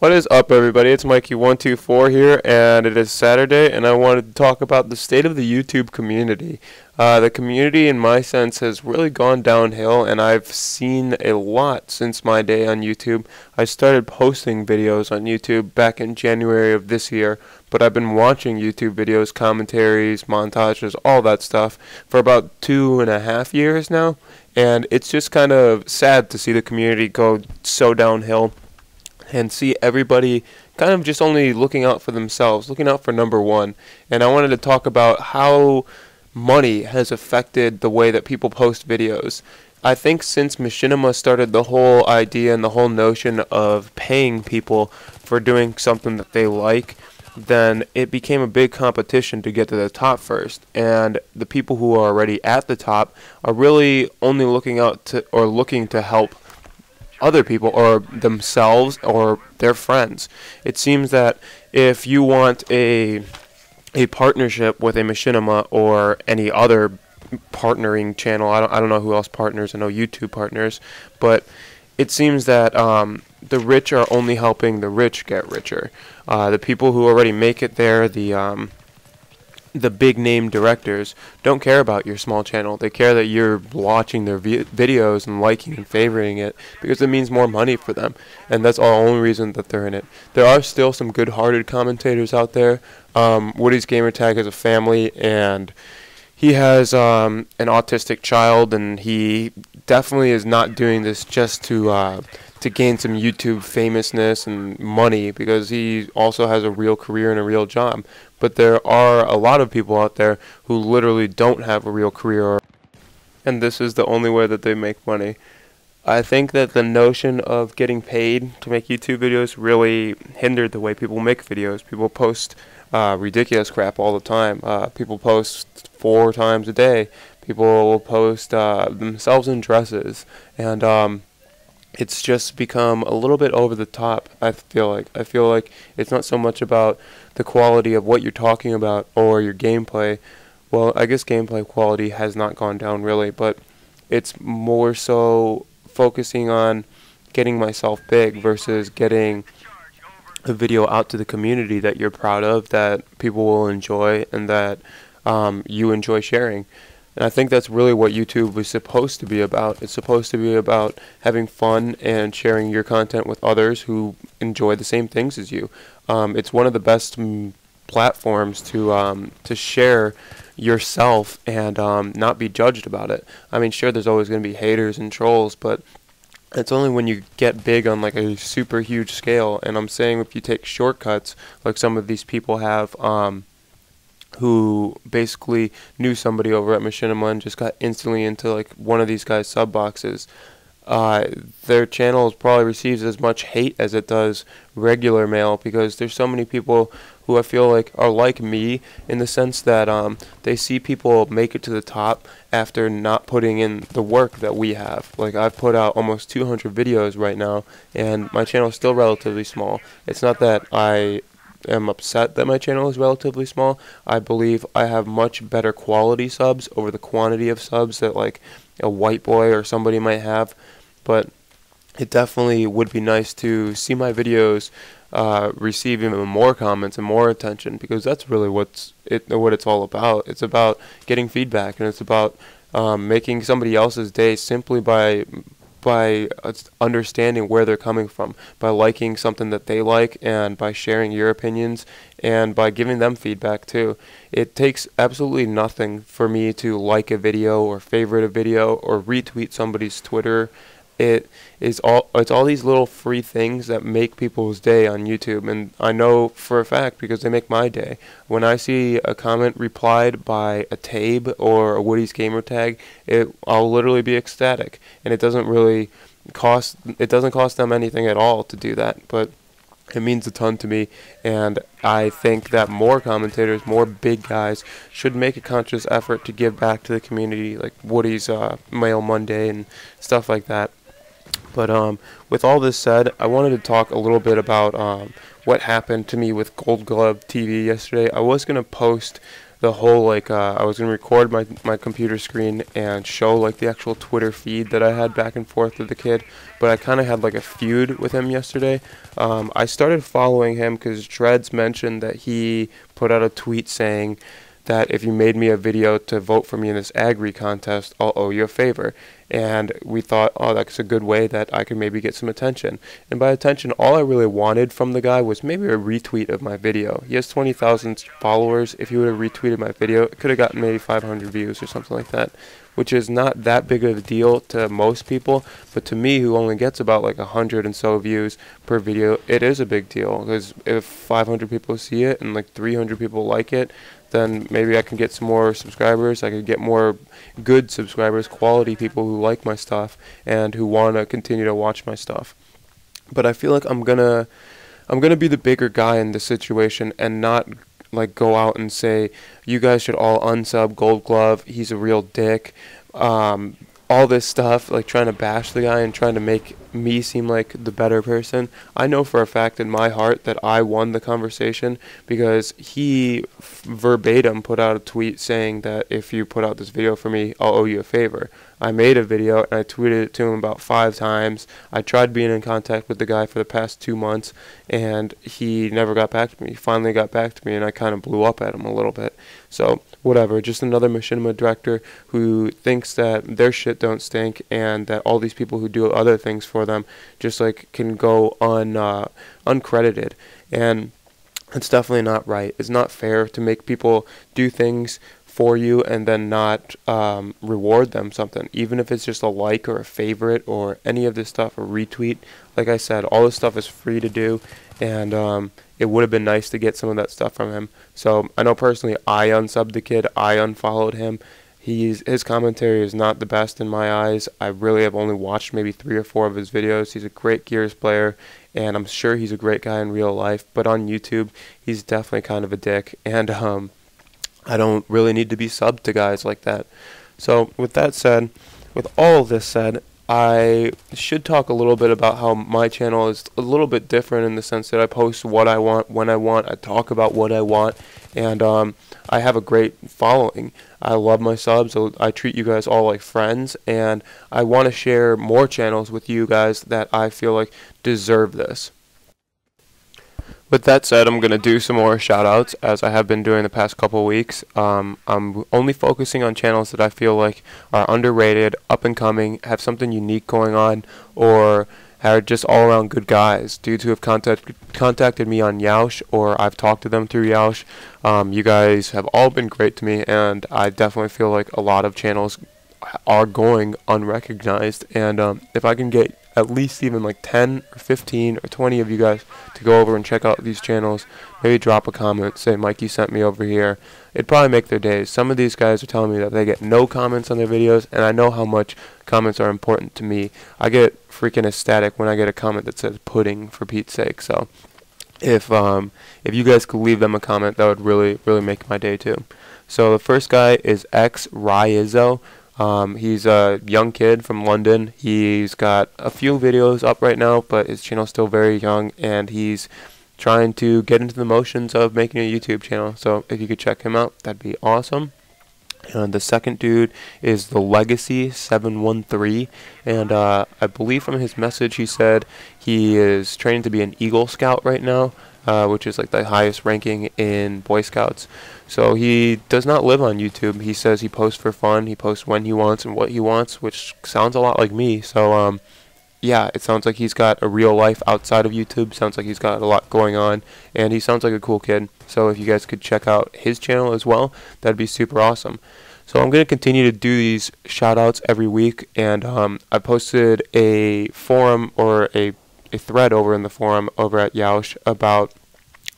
What is up, everybody? It's Mikey124 here, and it is Saturday, and I wanted to talk about the state of the YouTube community. The community, in my sense, has really gone downhill, and I've seen a lot since my day on YouTube. I started posting videos on YouTube back in January of this year, but I've been watching YouTube videos, commentaries, montages, all that stuff for about 2.5 years now, and it's just kind of sad to see the community go so downhill and see everybody kind of just only looking out for themselves, looking out for number one. And I wanted to talk about how money has affected the way that people post videos. I think since Machinima started the whole idea and the whole notion of paying people for doing something that they like, then it became a big competition to get to the top first. And the people who are already at the top are really only looking out to or looking to help other people or themselves or their friends. It seems that if you want a partnership with a Machinima or any other partnering channel, I don't know who else partners. I know YouTube partners, but it seems that the rich are only helping the rich get richer. The people who already make it there, the big name directors, don't care about your small channel. They care that you're watching their videos and liking and favoring it because it means more money for them, and that's the only reason that they're in it. There are still some good-hearted commentators out there. Woody's Gamertag has a family, and he has an autistic child, and he definitely is not doing this just to gain some YouTube famousness and money, because he also has a real career and a real job. But there are a lot of people out there who literally don't have a real career, and this is the only way that they make money. I think that the notion of getting paid to make YouTube videos really hindered the way people make videos. People post ridiculous crap all the time. People post 4 times a day. People will post themselves in dresses, and it's just become a little bit over the top. I feel like it's not so much about the quality of what you're talking about or your gameplay. Well, I guess gameplay quality has not gone down really, but it's more so focusing on getting myself big versus getting a video out to the community that you're proud of, that people will enjoy, and that you enjoy sharing. And I think that's really what YouTube is supposed to be about. It's supposed to be about having fun and sharing your content with others who enjoy the same things as you. It's one of the best platforms to share yourself and not be judged about it. I mean, sure, there's always going to be haters and trolls, but it's only when you get big on like a super huge scale. And I'm saying if you take shortcuts like some of these people have, who basically knew somebody over at Machinima and just got instantly into like one of these guys' sub boxes, their channel probably receives as much hate as it does regular mail, because there's so many people who I feel like are like me in the sense that they see people make it to the top after not putting in the work that we have. Like, I've put out almost 200 videos right now, and my channel is still relatively small. It's not that I am upset that my channel is relatively small. I believe I have much better quality subs over the quantity of subs that like a white boy or somebody might have, but it definitely would be nice to see my videos receive even more comments and more attention, because that's really what it's all about. It's about getting feedback, and it's about making somebody else's day simply by understanding where they're coming from, by liking something that they like, and by sharing your opinions, and by giving them feedback too. It takes absolutely nothing for me to like a video or favorite a video or retweet somebody's Twitter. It's all these little free things that make people's day on YouTube, and I know for a fact because they make my day. When I see a comment replied by a Tabe or a Woody's Gamertag, I'll literally be ecstatic, and it doesn't cost them anything at all to do that, but it means a ton to me. And I think that more commentators, more big guys, should make a conscious effort to give back to the community, like Woody's Mail Monday and stuff like that. But with all this said, I wanted to talk a little bit about what happened to me with Gold Glove TV yesterday. I was going to post the whole like I was gonna record my computer screen and show like the actual Twitter feed that I had back and forth with the kid, but I kind of had like a feud with him yesterday. I started following him because Dreads mentioned that he put out a tweet saying that if you made me a video to vote for me in this agri contest, I'll owe you a favor. And we thought, oh, that's a good way that I could maybe get some attention. And by attention, all I really wanted from the guy was maybe a retweet of my video. He has 20,000 followers. If he would have retweeted my video, it could have gotten maybe 500 views or something like that, which is not that big of a deal to most people. But to me, who only gets about like 100 and so views per video, it is a big deal. Because if 500 people see it and like 300 people like it, then maybe I can get some more subscribers. I could get more good subscribers, quality people who like my stuff and who want to continue to watch my stuff. But I feel like I'm gonna be the bigger guy in this situation and not like go out and say you guys should all unsub Gold Glove. He's a real dick. All this stuff, like trying to bash the guy and trying to make me seem like the better person. I know for a fact in my heart that I won the conversation because he verbatim put out a tweet saying that if you put out this video for me, I'll owe you a favor. I made a video and I tweeted it to him about 5 times. I tried being in contact with the guy for the past 2 months and he never got back to me. He finally got back to me and I kind of blew up at him a little bit. So whatever, just another machinima director who thinks that their shit don't stink and that all these people who do other things for them just like can go uncredited. And it's definitely not right. It's not fair to make people do things for you and then not reward them something, even if it's just a like or a favorite or any of this stuff, a retweet. Like I said, all this stuff is free to do, and it would have been nice to get some of that stuff from him. So I know personally I unsubbed the kid, I unfollowed him. His commentary is not the best in my eyes. I really have only watched maybe 3 or 4 of his videos. He's a great Gears player, and I'm sure he's a great guy in real life, but on YouTube he's definitely kind of a dick, and I don't really need to be subbed to guys like that. So with that said, with all of this said, I should talk a little bit about how my channel is a little bit different in the sense that I post what I want, when I want, I talk about what I want, and I have a great following. I love my subs, I treat you guys all like friends, and I want to share more channels with you guys that I feel like deserve this. With that said, I'm going to do some more shoutouts as I have been doing the past couple weeks. I'm only focusing on channels that I feel like are underrated, up and coming, have something unique going on, or are just all around good guys. Dudes who have contacted me on Yeousch, or I've talked to them through Yeousch. You guys have all been great to me, and I definitely feel like a lot of channels are going unrecognized, and if I can get at least even like 10 or 15 or 20 of you guys to go over and check out these channels, maybe drop a comment, say Mikey sent me over here, it'd probably make their days. Some of these guys are telling me that they get no comments on their videos, and I know how much comments are important to me. I get freaking ecstatic when I get a comment that says pudding, for Pete's sake. So if you guys could leave them a comment, that would really make my day too. So the first guy is XRyizzo. He's a young kid from London. He's got a few videos up right now, but his channel's still very young, and he's trying to get into the motions of making a YouTube channel. So if you could check him out, that'd be awesome. And the second dude is the Legacy 713, and I believe from his message he said he is training to be an Eagle Scout right now, which is like the highest ranking in Boy Scouts. So he does not live on YouTube. He says he posts for fun. He posts when he wants and what he wants, which sounds a lot like me. So yeah, it sounds like he's got a real life outside of YouTube. Sounds like he's got a lot going on, and he sounds like a cool kid. So if you guys could check out his channel as well, that'd be super awesome. So I'm going to continue to do these shout-outs every week, and I posted a forum or a thread over in the forum over at Yeousch about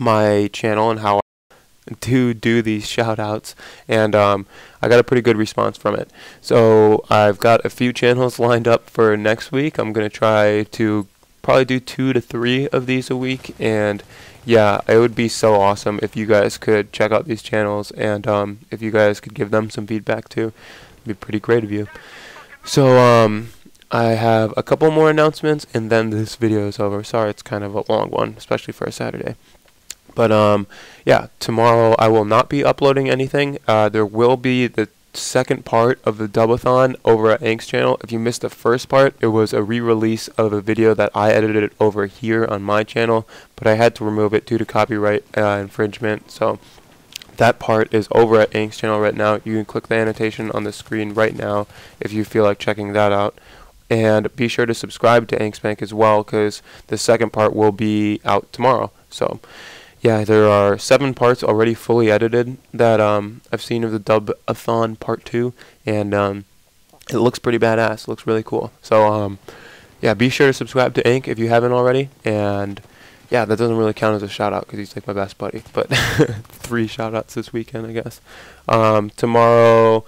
my channel and how to do these shout-outs, and I got a pretty good response from it. So I've got a few channels lined up for next week. I'm going to try to probably do 2 to 3 of these a week, and yeah, it would be so awesome if you guys could check out these channels, and if you guys could give them some feedback too. It'd be pretty great of you. So I have a couple more announcements, and then this video is over. Sorry, it's kind of a long one, especially for a Saturday. But yeah, tomorrow I will not be uploading anything. There will be the second part of the dubathon over at Ank's channel. If you missed the first part, it was a re-release of a video that I edited over here on my channel, but I had to remove it due to copyright infringement. So that part is over at Ank's channel right now. You can click the annotation on the screen right now if you feel like checking that out. And be sure to subscribe to Ank's Bank as well, because the second part will be out tomorrow. So yeah, there are 7 parts already fully edited that I've seen of the Dubathon Part 2, and it looks pretty badass. It looks really cool. So yeah, be sure to subscribe to Ank if you haven't already. And yeah, that doesn't really count as a shout out because he's like my best buddy, but 3 shout outs this weekend, I guess. Tomorrow,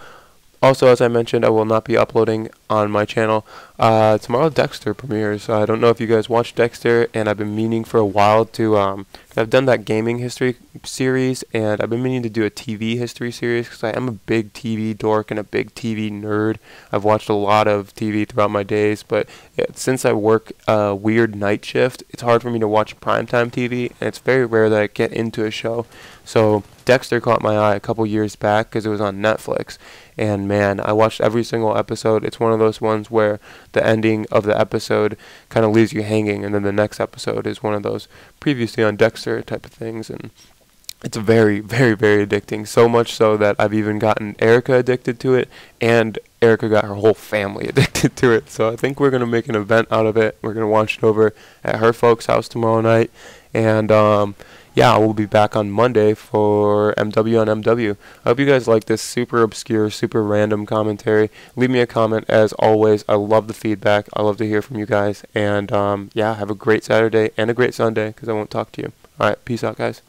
also, as I mentioned, I will not be uploading on my channel. Tomorrow Dexter premieres. I don't know if you guys watch Dexter, and I've been meaning for a while to, I've done that gaming history series, and I've been meaning to do a TV history series because I am a big TV dork and a big TV nerd. I've watched a lot of TV throughout my days, but since I work a weird night shift, it's hard for me to watch primetime TV, and it's very rare that I get into a show. So Dexter caught my eye a couple years back because it was on Netflix, and man, I watched every single episode. It's one of those ones where the ending of the episode kind of leaves you hanging, and then the next episode is one of those previously on Dexter type of things, and it's very, very, very addicting. So much so that I've even gotten Erica addicted to it, and Erica got her whole family addicted to it. So I think we're going to make an event out of it. We're going to watch it over at her folks' house tomorrow night, and yeah, we'll be back on Monday for MW on MW. I hope you guys like this super obscure, super random commentary. Leave me a comment as always. I love the feedback. I love to hear from you guys. And yeah, have a great Saturday and a great Sunday because I won't talk to you. All right, peace out, guys.